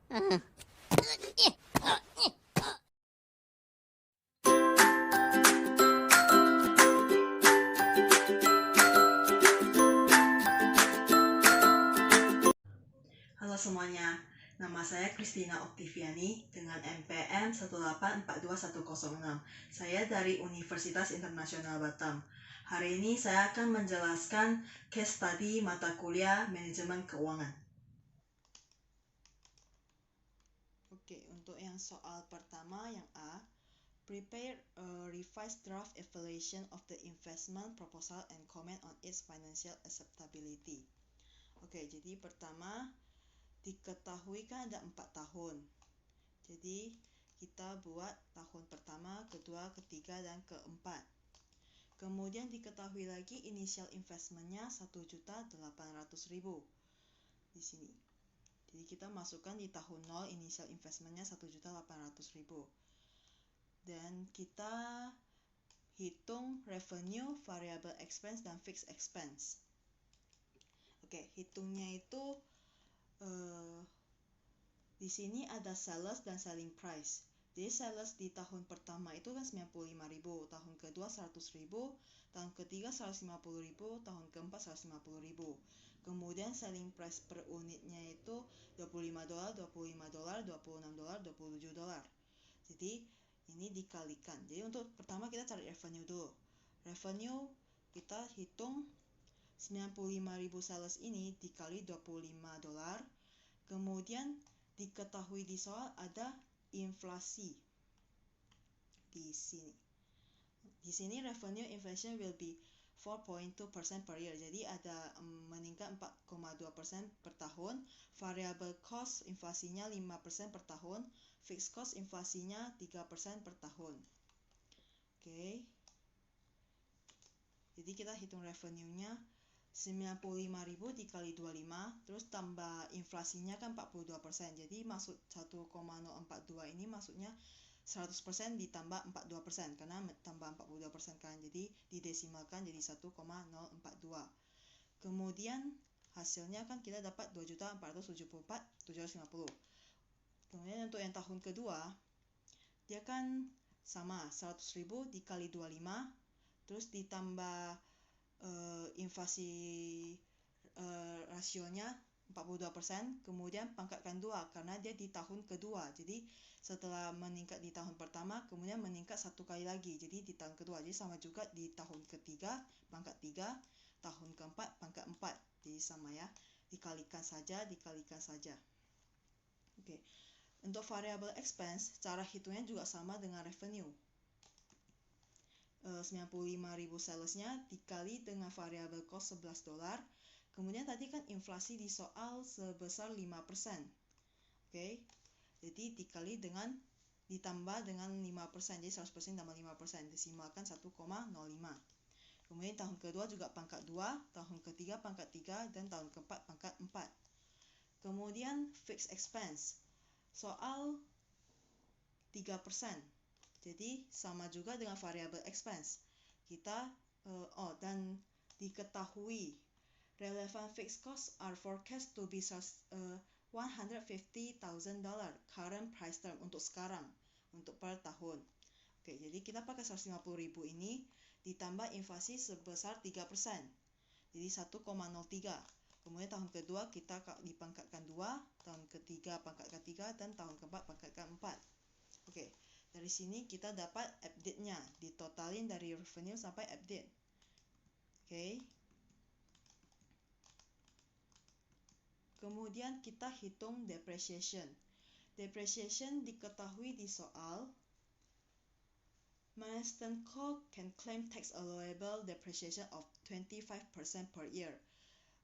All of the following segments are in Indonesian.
Halo semuanya, nama saya Christina Oktiviani dengan NPM 1842106. Saya dari Universitas Internasional Batam. Hari ini saya akan menjelaskan case study mata kuliah Manajemen Keuangan. Oke, untuk yang soal pertama yang A, prepare a revised draft evaluation of the investment proposal and comment on its financial acceptability. Oke, jadi pertama diketahui kan ada 4 tahun. Jadi kita buat tahun pertama, kedua, ketiga, dan keempat. Kemudian diketahui lagi initial investmentnya 1.800.000 di sini. Jadi kita masukkan di tahun 0 initial investmentnya 1.800.000. Dan kita hitung revenue, variable expense, dan fixed expense. Oke, hitungnya itu di sini ada sales dan selling price. Jadi sales di tahun pertama itu kan 95.000, tahun kedua 100.000, tahun ketiga 150.000, tahun keempat 150.000. Kemudian selling price per unitnya itu $25, $25, $26, $27. Jadi ini dikalikan. Jadi untuk pertama kita cari revenue dulu. Revenue kita hitung 95.000 sales ini dikali $25. Kemudian diketahui di soal ada inflasi di sini. Di sini revenue inflation will be 4.2% per year. Jadi ada meningkat 4,2% per tahun. Variable cost inflasinya 5% per tahun. Fixed cost inflasinya 3% per tahun. Oke. Jadi kita hitung revenue-nya 95.000 dikali 25, terus tambah inflasinya kan 42%. Jadi maksud 1,042 ini maksudnya 100% ditambah 42%, karena tambah 42% kan. Jadi didesimalkan jadi 1,042. Kemudian hasilnya kan kita dapat 2.474.750. Kemudian untuk yang tahun kedua, dia kan sama 100.000 dikali 25, terus ditambah inflasi rasionya 42%, kemudian pangkatkan 2 karena dia di tahun kedua. Jadi setelah meningkat di tahun pertama, kemudian meningkat satu kali lagi. Jadi di tahun kedua, jadi sama juga di tahun ketiga pangkat 3, tahun keempat pangkat 4. Jadi sama ya, dikalikan saja. Oke. Untuk variable expense, cara hitungnya juga sama dengan revenue. 95.000 salesnya dikali dengan variable cost $11. Kemudian tadi kan inflasi di soal sebesar 5%. Oke. Jadi dikali dengan ditambah dengan 5%. Jadi 100% tambah 5%. Desimalkan 1,05. Kemudian tahun kedua juga pangkat 2, tahun ketiga pangkat 3, dan tahun keempat pangkat 4. Kemudian fixed expense. Soal 3%. Jadi sama juga dengan variable expense. Kita dan diketahui relevant fixed costs are forecast to be $150,000 current price term untuk sekarang, untuk per tahun. Oke, jadi kita pakai 150.000 ini ditambah inflasi sebesar 3%. Jadi 1,03. Kemudian tahun kedua kita dipangkatkan 2, tahun ketiga pangkatkan 3, dan tahun keempat pangkatkan 4. Oke. Dari sini kita dapat update-nya, ditotalin dari revenue sampai update. Oke. Kemudian kita hitung depreciation. Depreciation diketahui di soal. Milestone Co. can claim tax allowable depreciation of 25% per year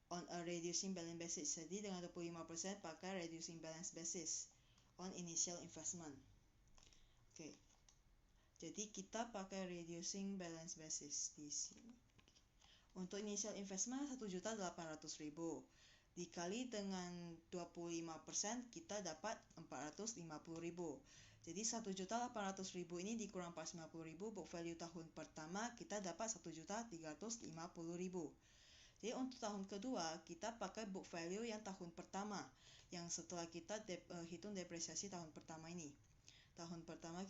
on a reducing balance basis. Jadi dengan 25% pakai reducing balance basis on initial investment. Oke. Jadi kita pakai reducing balance basis di sini. Untuk initial investment 1.800.000 dikali dengan 25% kita dapat 450.000. Jadi 1.800.000 ini dikurang 450.000, book value tahun pertama kita dapat 1.350.000. Jadi untuk tahun kedua kita pakai book value yang tahun pertama, yang setelah kita hitung depresiasi tahun pertama ini. Tahun kedua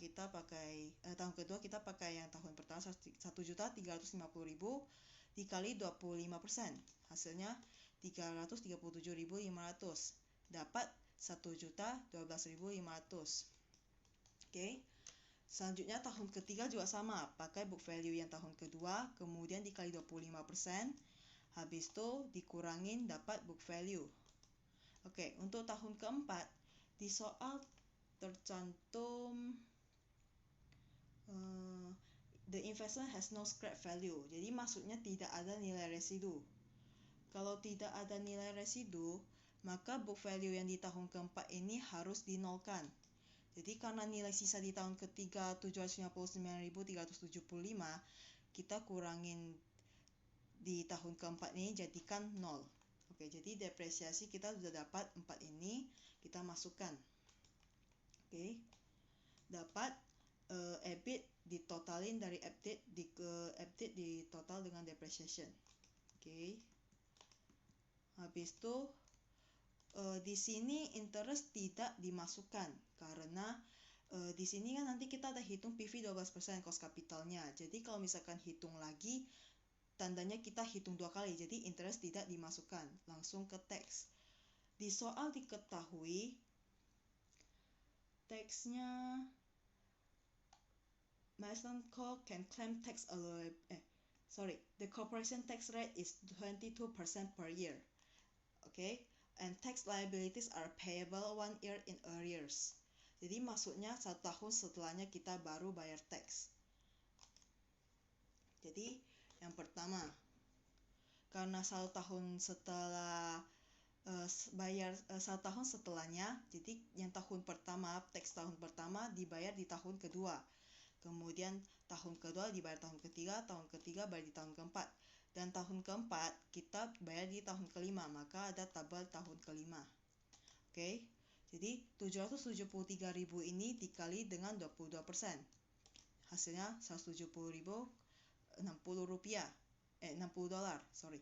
kita pakai yang tahun pertama 1.350.000 dikali 25%, hasilnya 337.500, dapat 1.012.500. Oke. Selanjutnya tahun ketiga juga sama, pakai book value yang tahun kedua, kemudian dikali 25%, habis itu dikurangin dapat book value. Oke, untuk tahun keempat di soal tercantum the investment has no scrap value. Jadi maksudnya tidak ada nilai residu. Kalau tidak ada nilai residu, maka book value yang di tahun keempat ini harus dinolkan. Jadi karena nilai sisa di tahun ketiga 759.375, kita kurangin di tahun keempat ini jadikan 0. Oke, jadi depresiasi kita sudah dapat 4 ini, kita masukkan. Oke. Dapat EBIT ditotalin dari EBIT di total dengan depreciation. Oke. Habis itu di sini interest tidak dimasukkan karena di sini kan nanti kita ada hitung PV 12% cost capitalnya. Jadi kalau misalkan hitung lagi tandanya kita hitung 2 kali, jadi interest tidak dimasukkan, langsung ke tax. Di soal diketahui taxnya Marston Co can claim tax the corporation tax rate is 22% per year. Okay, and tax liabilities are payable 1 year in arrears. Jadi maksudnya 1 tahun setelahnya kita baru bayar tax. Jadi yang pertama, karena 1 tahun setelah bayar 1 tahun setelahnya, jadi yang tahun pertama, tax tahun pertama dibayar di tahun kedua. Kemudian tahun kedua dibayar tahun ketiga bayar di tahun keempat. Dan tahun keempat kita bayar di tahun kelima, maka ada tabel tahun kelima. Oke, jadi 773.000 ini dikali dengan 22%. Hasilnya 170.060 rupiah. $60, sorry.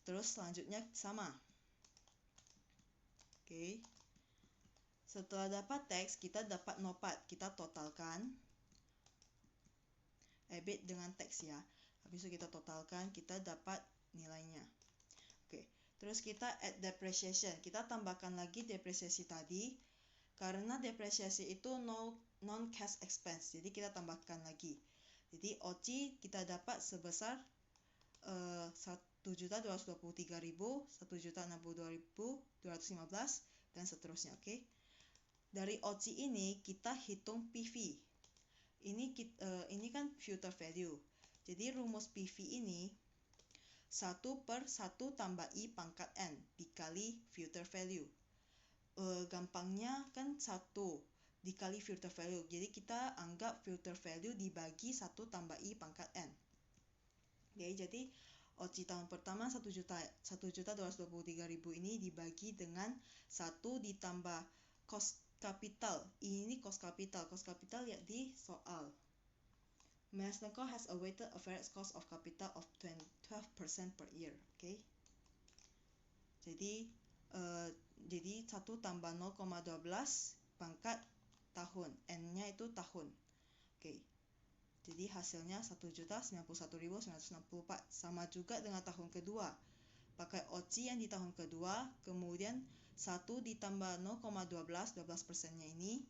Terus selanjutnya sama. Oke. Setelah dapat tax, kita dapat NOPAT, kita totalkan EBIT dengan tax ya. Habis itu kita totalkan, kita dapat nilainya. Oke. Terus kita add depreciation. Kita tambahkan lagi depresiasi tadi. Karena depresiasi itu non cash expense. Jadi kita tambahkan lagi. Jadi OCI kita dapat sebesar 1.223.000, 1.062.215 dan seterusnya, oke. Dari OCI ini kita hitung PV. Ini kan future value. Jadi rumus PV ini 1/1 tambah I pangkat N dikali future value. Gampangnya kan 1 dikali future value. Jadi kita anggap future value dibagi 1 tambah I pangkat N. Oke, jadi OCI tahun pertama 1.223.000 ini dibagi dengan 1 ditambah cost capital. Ini cost capital. Cost capital ya di soal. Marston Co has a weighted average cost of capital of 12% per year. Oke. Jadi 1 tambah 0,12 pangkat tahun. N-nya itu tahun. Oke. Jadi hasilnya 1.091.964. Sama juga dengan tahun kedua. Pakai OCI yang di tahun kedua, kemudian 1 ditambah 0,12, 12%-nya ini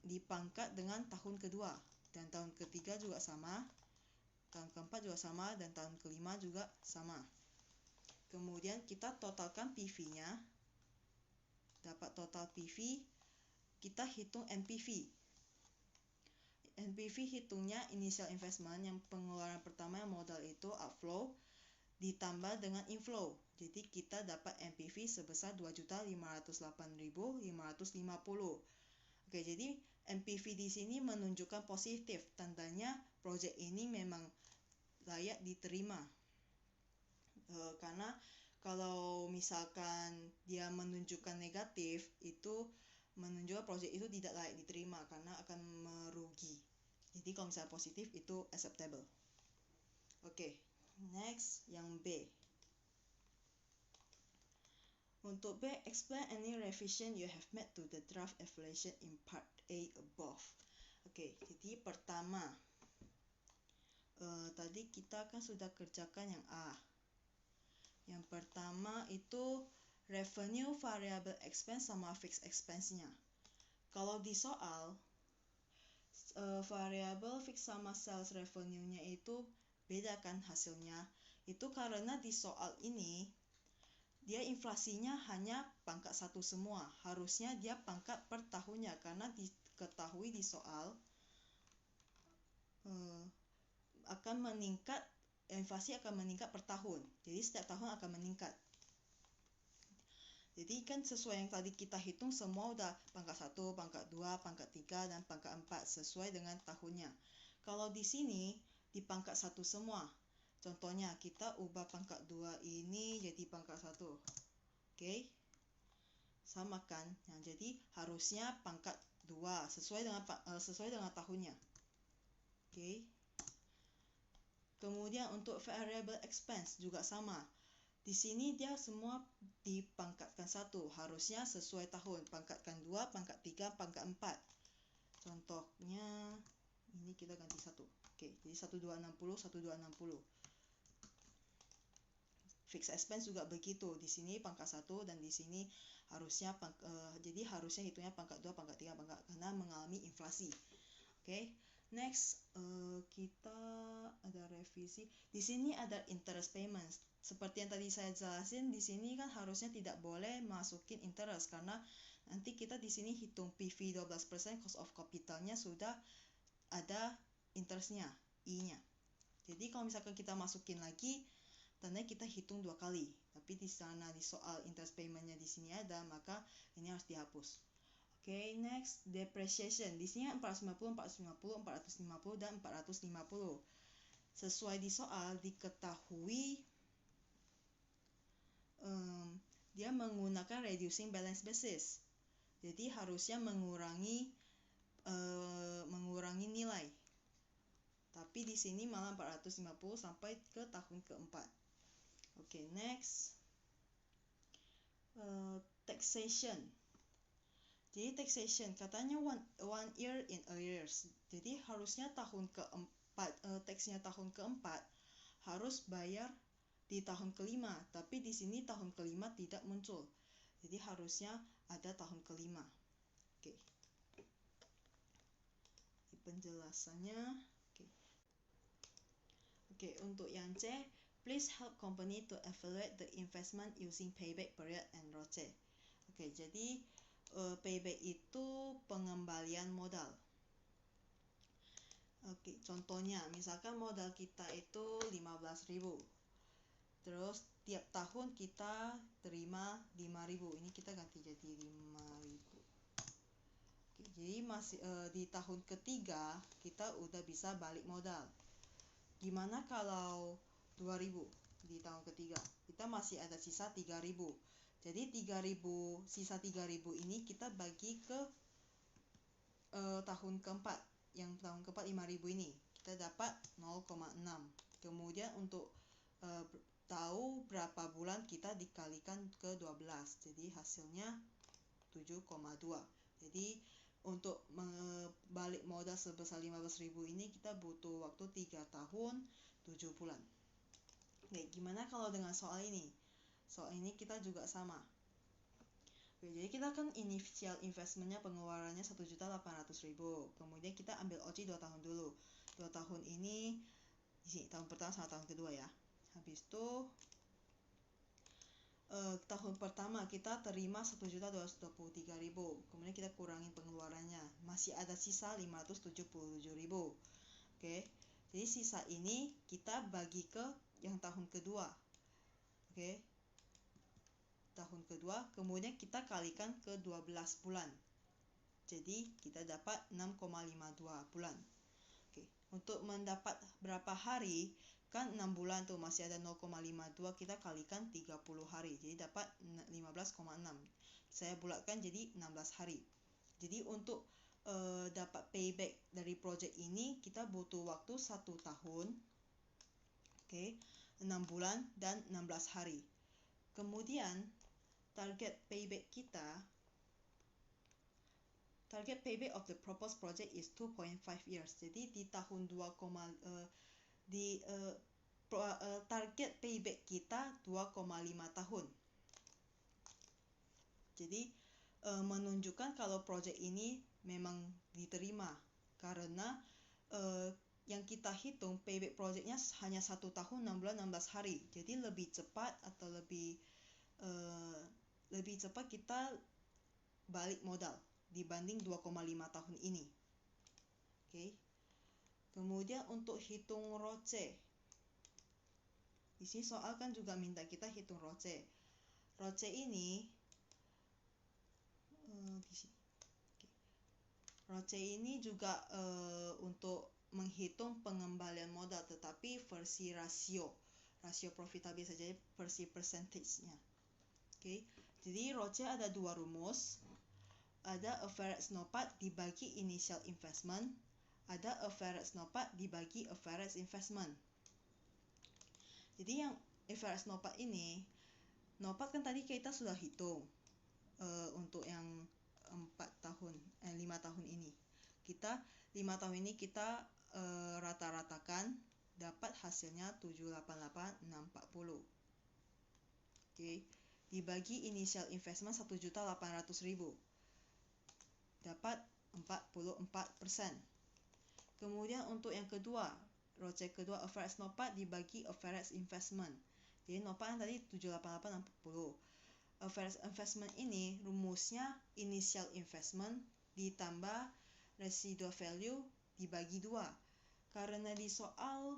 dipangkat dengan tahun kedua. Dan tahun ketiga juga sama, tahun keempat juga sama, dan tahun kelima juga sama. Kemudian kita totalkan PV-nya. Dapat total PV, kita hitung NPV. NPV hitungnya initial investment, yang pengeluaran pertama yang modal itu outflow ditambah dengan inflow. Jadi kita dapat NPV sebesar 2.508.550. Oke, jadi NPV di sini menunjukkan positif, tandanya proyek ini memang layak diterima. Karena kalau misalkan dia menunjukkan negatif, itu menunjukkan proyek itu tidak layak diterima karena akan merugi. Jadi kalau misalnya positif itu acceptable. Oke, next yang B. Untuk B, explain any revision you have made to the draft evaluation in part A above. Oke, jadi pertama, tadi kita kan sudah kerjakan yang A. Yang pertama itu revenue variable expense sama fixed expense-nya. Kalau di soal, variable fix sama sales revenue-nya itu beda kan hasilnya. Itu karena di soal ini dia inflasinya hanya pangkat 1 semua. Harusnya dia pangkat per tahunnya, karena diketahui di soal akan meningkat, inflasi akan meningkat per tahun. Jadi setiap tahun akan meningkat. Jadi kan sesuai yang tadi kita hitung, semua udah pangkat 1, pangkat 2, pangkat 3, dan pangkat 4 sesuai dengan tahunnya. Kalau di sini di pangkat 1 semua. Contohnya kita ubah pangkat 2 ini jadi pangkat 1. Oke. Sama kan? Nah, jadi harusnya pangkat 2 sesuai dengan tahunnya. Oke. Kemudian untuk variable expense juga sama. Di sini dia semua dipangkatkan 1, harusnya sesuai tahun. Pangkatkan 2, pangkat 3, pangkat 4. Contohnya ini kita ganti 1. Oke, jadi 1260, 1260. Fixed expense juga begitu. Di sini pangkat 1 dan di sini harusnya jadi harusnya hitungnya pangkat 2, pangkat 3, karena mengalami inflasi. Oke. Next, kita ada revisi. Di sini ada interest payments. Seperti yang tadi saya jelasin, di sini kan harusnya tidak boleh masukin interest, karena nanti kita di sini hitung PV 12%, cost of capitalnya sudah ada interestnya, I-nya. Jadi kalau misalkan kita masukin lagi, tandanya kita hitung 2 kali. Tapi di sana di soal interest paymentnya di sini ada, maka ini harus dihapus. Oke, next, depreciation. Di sini 450, 450, 450, dan 450. Sesuai di soal diketahui dia menggunakan reducing balance basis. Jadi harusnya mengurangi nilai. Tapi di sini malah 450 sampai ke tahun keempat. Oke, next. Taxation. Jadi taxation katanya one year in arrears. Jadi harusnya tahun keempat, taxnya tahun keempat harus bayar di tahun kelima. Tapi di sini tahun kelima tidak muncul. Jadi harusnya ada tahun kelima. Oke. Penjelasannya. Oke, untuk yang C, please help company to evaluate the investment using payback period and ROCE. Oke, jadi payback itu pengembalian modal. Oke, contohnya misalkan modal kita itu 15.000. Terus tiap tahun kita terima 5.000. Ini kita ganti jadi 5.000. Oke, jadi masih di tahun ketiga kita udah bisa balik modal. Gimana kalau 2.000 di tahun ketiga? Kita masih ada sisa 3.000. Jadi 3.000, sisa 3.000 ini kita bagi ke tahun keempat. Yang tahun keempat 5.000 ini kita dapat 0,6. Kemudian untuk tahu berapa bulan kita dikalikan ke 12. Jadi hasilnya 7,2. Jadi untuk balik modal sebesar 15.000 ini kita butuh waktu 3 tahun 7 bulan. Oke, gimana kalau dengan soal ini? Soal ini kita juga sama. Oke, jadi kita kan initial investmentnya pengeluarannya 1.800.000. Kemudian kita ambil OC 2 tahun dulu. 2 tahun ini di sini tahun pertama sama tahun kedua ya. Habis itu tahun pertama kita terima 1.223.000. Kemudian kita kurangin pengeluarannya, masih ada sisa 577.000. Oke. Jadi sisa ini kita bagi ke yang tahun kedua. Oke. Tahun kedua, kemudian kita kalikan ke 12 bulan. Jadi kita dapat 6,52 bulan. Oke, untuk mendapat berapa hari, kan 6 bulan tuh masih ada 0,52, kita kalikan 30 hari. Jadi dapat 15,6. Saya bulatkan jadi 16 hari. Jadi untuk dapat payback dari project ini kita butuh waktu 1 tahun. Oke, 6 bulan dan 16 hari. Kemudian target payback of the proposed project is 2.5 years. Jadi di tahun target payback kita 2,5 tahun. Jadi menunjukkan kalau project ini memang diterima karena yang kita hitung payback projectnya hanya 1 tahun 6 bulan 16 hari. Jadi lebih cepat atau lebih cepat kita balik modal dibanding 2,5 tahun ini. Oke. Kemudian untuk hitung ROCE. Di sini soal kan juga minta kita hitung ROCE. ROCE ini di sini. Oke. ROCE ini juga untuk menghitung pengembalian modal, tetapi versi rasio profitabilitas, jadi versi percentage-nya. Oke. Jadi ROCE ada dua rumus. Ada average NOPAT dibagi initial investment, ada average NOPAT dibagi average investment. Jadi yang average NOPAT ini, NOPAT kan tadi kita sudah hitung untuk yang 5 tahun ini. 5 tahun ini kita rata-ratakan dapat hasilnya 788,640. Oke, dibagi initial investment 1.800.000. Dapat 44%. Kemudian untuk yang kedua, ROCE kedua average NOPAT dibagi average investment. Jadi NOPAT tadi 788,640. Average investment ini rumusnya initial investment ditambah residual value dibagi 2. Karena di soal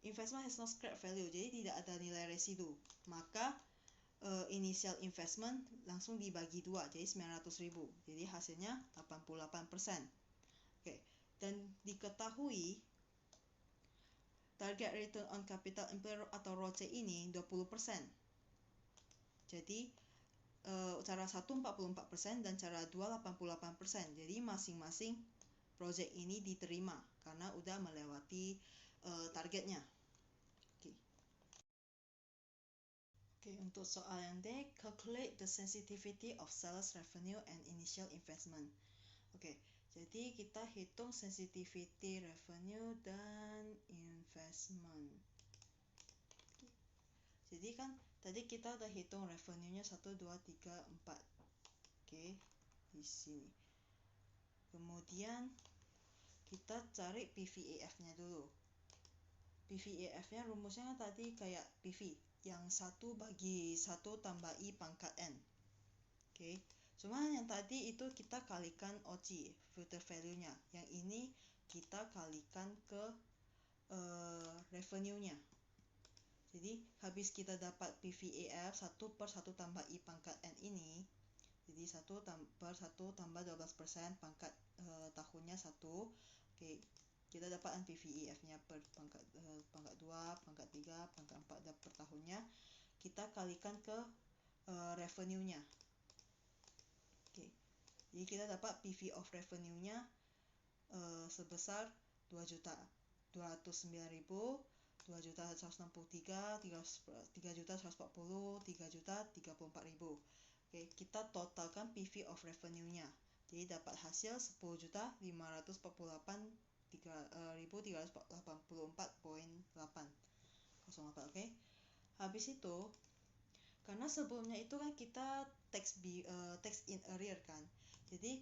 investment has no scrap value, jadi tidak ada nilai residu, maka initial investment langsung dibagi 2, jadi 900.000. Jadi hasilnya 88%. Oke, dan diketahui target return on capital employed atau ROCE ini 20%. Jadi cara 1 44% dan cara 2 88%. Jadi masing-masing project ini diterima karena udah melewati targetnya. Oke, untuk soal yang D, calculate the sensitivity of sales revenue and initial investment. Oke, jadi kita hitung sensitivity revenue dan investment. Jadi kan tadi kita udah hitung revenue-nya 1, 2, 3, 4. Oke, di sini. Kemudian kita cari PVAF-nya dulu. PVAF-nya rumusnya tadi kayak PV, yang 1 bagi 1 tambah I pangkat N. Oke, cuma yang tadi itu kita kalikan OC, future value-nya. Yang ini kita kalikan ke revenue-nya. Jadi habis kita dapat PVAF 1 per 1 tambah I pangkat N ini, jadi 1 per 1 tambah 12% pangkat tahunnya 1. Oke, kita dapat PVAF-nya per pangkat 2, pangkat 3, pangkat 4 dan per tahunnya. Kita kalikan ke revenue-nya. Oke. Jadi kita dapat PV of revenue-nya sebesar 2.209.000, 2.163, 3.140, 3.034.000. Oke, kita totalkan PV of revenue-nya. Jadi dapat hasil 10.544.384.8. Oke. Habis itu, karena sebelumnya itu kan kita tax in arrear kan. Jadi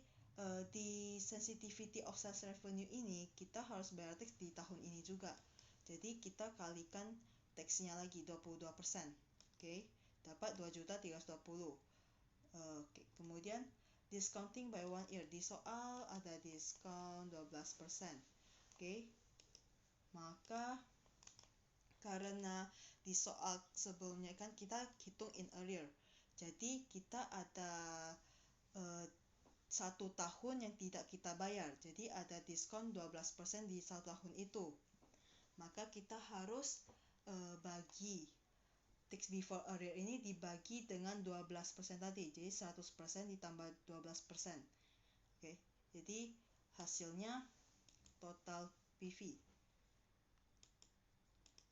di sensitivity of sales revenue ini kita harus bayar tax di tahun ini juga. Jadi kita kalikan tax-nya lagi 22%. Oke, dapat 2.320.000. Oke, kemudian discounting by 1 year. Di soal ada diskon 12%. Oke. Maka karena di soal sebelumnya kan kita hitung in arrear. Jadi kita ada 1 tahun yang tidak kita bayar. Jadi ada diskon 12% di 1 tahun itu. Maka kita harus bagi tax before arrear ini dibagi dengan 12% tadi. Jadi 100% ditambah 12%. Oke. Jadi hasilnya total PV.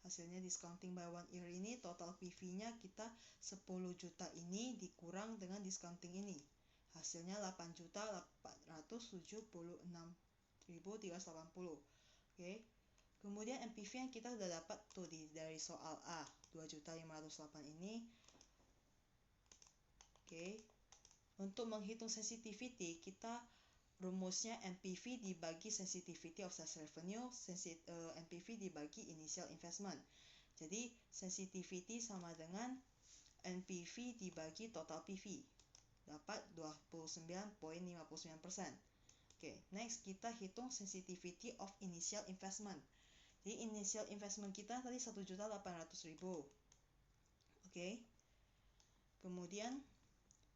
hasilnya discounting by 1 year ini total PV-nya kita 10 juta ini dikurang dengan discounting ini. Hasilnya 8.876.380. Oke. Kemudian NPV yang kita udah dapat tuh dari soal A, 2.508 ini. Oke. Untuk menghitung sensitivity, kita rumusnya NPV dibagi sensitivity of sales revenue, NPV dibagi initial investment. Jadi sensitivity sama dengan NPV dibagi total PV, dapat 29.59%. Oke, next kita hitung sensitivity of initial investment. Jadi initial investment kita tadi 1.800.000. Oke. Kemudian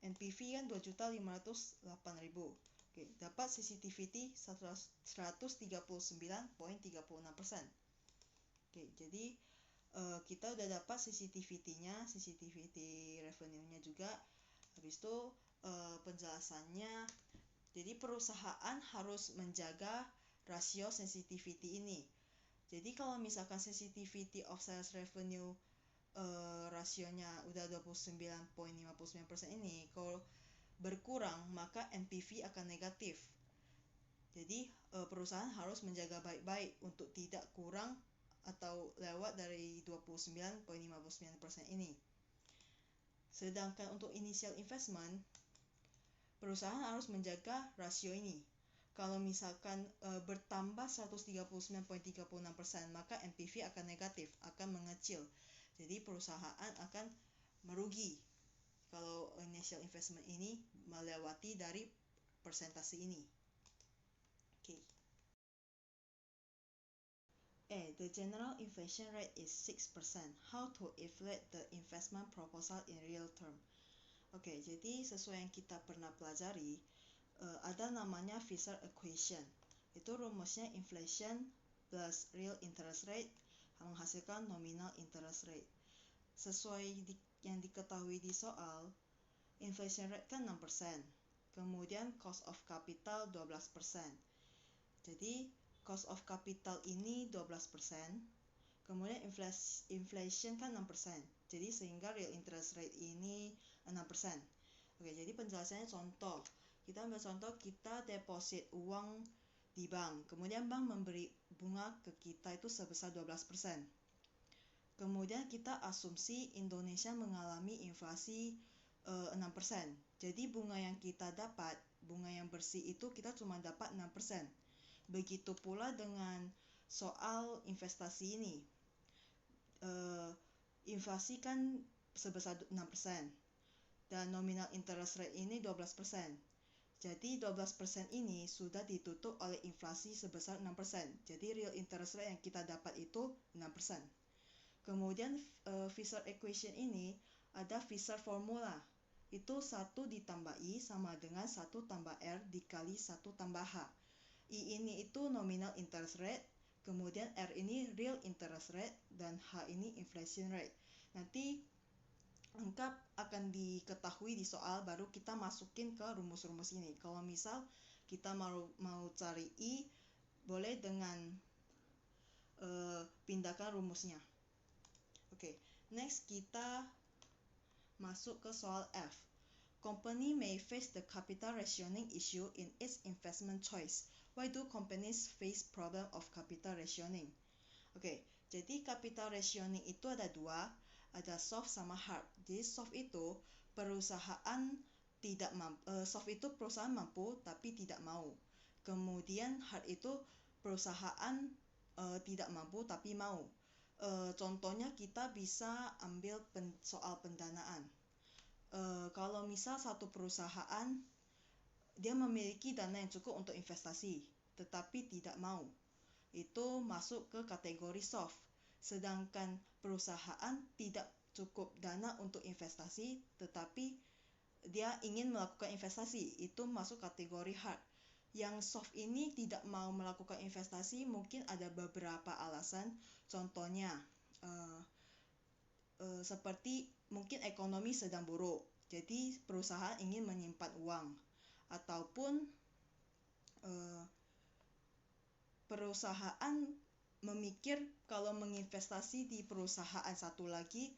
NPV kan 2.508.000. Oke, dapat sensitivity 139.36%. Oke, jadi kita udah dapat sensitivity-nya, sensitivity revenue-nya juga. Habis itu penjelasannya, jadi perusahaan harus menjaga rasio sensitivity ini. Jadi kalau misalkan sensitivity of sales revenue rasionya udah 29.59% ini, kalau berkurang maka NPV akan negatif. Jadi perusahaan harus menjaga baik-baik untuk tidak kurang atau lewat dari 29.59% ini. Sedangkan untuk initial investment, perusahaan harus menjaga rasio ini. Kalau misalkan bertambah 139.36%, maka NPV akan negatif, akan mengecil. Jadi perusahaan akan merugi kalau initial investment ini melewati dari persentase ini. Okay. The general inflation rate is 6%. How to evaluate the investment proposal in real term? Oke, jadi sesuai yang kita pernah pelajari, ada namanya Fisher equation. Itu rumusnya inflation plus real interest rate menghasilkan nominal interest rate. Sesuai yang diketahui di soal, inflation rate kan 6%. Kemudian cost of capital 12%. Jadi cost of capital ini 12%. Kemudian inflation kan 6%. Jadi sehingga real interest rate ini 6%. Oke, jadi penjelasannya contoh. Kita ambil contoh, kita deposit uang di bank. Kemudian bank memberi bunga ke kita itu sebesar 12%. Kemudian kita asumsi Indonesia mengalami inflasi 6%. Jadi bunga yang kita dapat, bunga yang bersih itu kita cuma dapat 6%. Begitu pula dengan soal investasi ini. Inflasi kan sebesar 6%. Dan nominal interest rate ini 12%. Jadi 12% ini sudah ditutup oleh inflasi sebesar 6%. Jadi real interest rate yang kita dapat itu 6%. Kemudian Fisher equation ini ada Fisher formula. Itu 1 ditambah I sama dengan 1 tambah R dikali 1 tambah H. I ini itu nominal interest rate, kemudian R ini real interest rate, dan H ini inflation rate. Nanti lengkap akan diketahui di soal, baru kita masukin ke rumus-rumus ini. Kalau misal kita mau cari I, boleh dengan pindahkan rumusnya. Oke, next kita masuk ke soal F. Company may face the capital rationing issue in its investment choice. Why do companies face problem of capital rationing? Oke, jadi capital rationing itu ada dua, ada soft sama hard. Jadi soft itu perusahaan tidak mampu, soft itu perusahaan mampu tapi tidak mau. Kemudian hard itu perusahaan tidak mampu tapi mau. Contohnya kita bisa ambil soal pendanaan. Kalau misal satu perusahaan dia memiliki dana yang cukup untuk investasi, tetapi tidak mau, itu masuk ke kategori soft. Sedangkan perusahaan tidak cukup dana untuk investasi, tetapi dia ingin melakukan investasi, itu masuk kategori hard. Yang soft ini tidak mau melakukan investasi mungkin ada beberapa alasan. Contohnya seperti mungkin ekonomi sedang buruk, jadi perusahaan ingin menyimpan uang, ataupun perusahaan memikir kalau menginvestasi di perusahaan satu lagi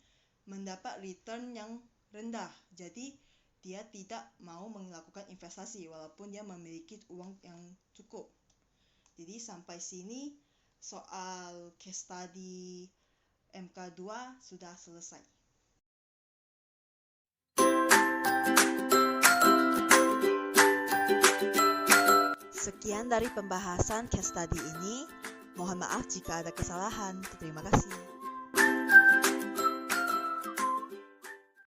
mendapat return yang rendah. Jadi dia tidak mau melakukan investasi walaupun dia memiliki uang yang cukup. Jadi sampai sini soal case study MK2 sudah selesai. Sekian dari pembahasan case study ini. Mohon maaf jika ada kesalahan. Terima kasih.